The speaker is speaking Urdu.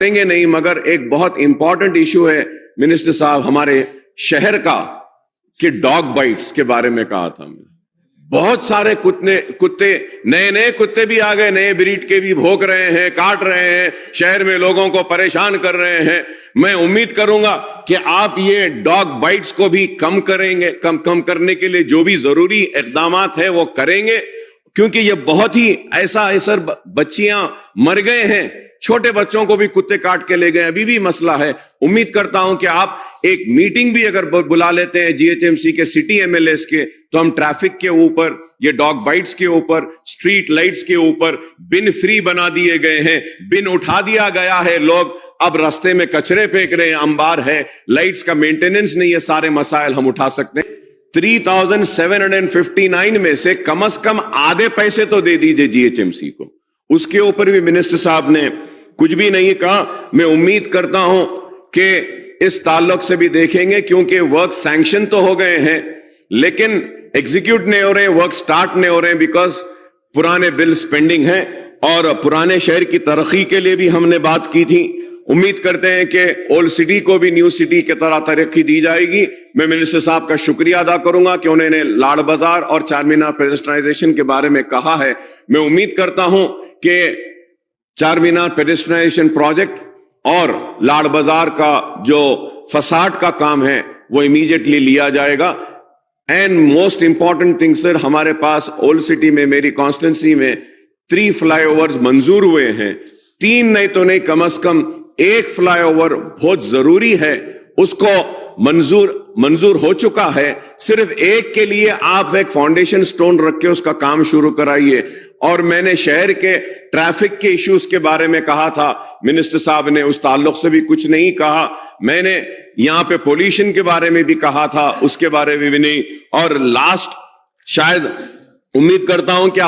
دیں گے نہیں، مگر ایک بہت امپورٹنٹ ایشو ہے منسٹر صاحب ہمارے شہر کا، کہ ڈاگ بائٹس کے بارے میں کہا تھا. بہت سارے کتے نئے کتے بھی آ گئے، نئے بریڈ کے بھی بھونک رہے ہیں، کاٹ رہے ہیں، شہر میں لوگوں کو پریشان کر رہے ہیں. میں امید کروں گا کہ آپ یہ ڈاگ بائٹس کو بھی کم کریں گے، کم کرنے کے لیے جو بھی ضروری اقدامات ہیں وہ کریں گے، کیونکہ یہ بہت ہی ایسا بچیاں مر گئے ہیں، چھوٹے بچوں کو بھی کتے کاٹ کے لے گئے، ابھی بھی مسئلہ ہے. امید کرتا ہوں کہ آپ ایک میٹنگ بھی اگر بلا لیتے ہیں GHMC کے سٹی MLAs کے، تو ہم ٹریفک کے اوپر، یہ ڈاگ بائٹس کے اوپر، سٹریٹ لائٹس کے اوپر بن فری بنا دیے گئے ہیں، بن اٹھا دیا گیا ہے. لوگ اب راستے میں کچرے پھینک رہے ہیں، انبار ہے، لائٹس کا مینٹیننس نہیں، یہ سارے مسائل ہم اٹھا سکتے ہیں. 3759 میں سے کم از کم آدھے پیسے تو دے دیجئے GHMC کو. اس کے اوپر بھی منسٹر صاحب نے کچھ بھی نہیں کہا. میں امید کرتا ہوں کہ اس تعلق سے بھی دیکھیں گے، کیونکہ ورک سینکشن تو ہو گئے ہیں لیکن ایگزیکیوٹ نہیں ہو رہے ہیں، ورک سٹارٹ نہیں ہو رہے ہیں، بیکاز پرانے بل سپینڈنگ ہیں. اور پرانے شہر کی ترقی کے لیے بھی ہم نے بات کی تھی. امید کرتے ہیں کہ اولڈ سٹی کو بھی نیو سٹی کی طرح ترقی دی جائے گی. میں منسٹر صاحب کا شکریہ ادا کروں گا کہ انہوں نے لاڑ بازار اور چار مینار پیڈسٹرائزیشن کے بارے میں کہا ہے. میں امید کرتا ہوں کہ چار مینار پیڈسٹرائزیشن پروجیکٹ اور لاڑ بازار کا جو فساد کا کام ہے وہ امیڈیٹلی لیا جائے گا. اینڈ موسٹ امپورٹنٹ تھنگ سر، ہمارے پاس اولڈ سٹی میں، میری کانسٹیٹنسی میں 3 فلائی اوورز منظور ہوئے ہیں. 3 نہیں تو نہیں، کم از کم 1 فلائی اوور بہت ضروری ہے، اس کو منظور ہو چکا ہے. صرف ایک کے لیے آپ ایک فاؤنڈیشن سٹون رکھ کے اس کا کام شروع کرائیے. اور میں نے شہر کے ٹریفک کے ایشوز کے بارے میں کہا تھا، منسٹر صاحب نے اس تعلق سے بھی کچھ نہیں کہا. میں نے یہاں پہ پولیوشن کے بارے میں بھی کہا تھا، اس کے بارے میں بھی نہیں. اور لاسٹ، شاید امید کرتا ہوں کہ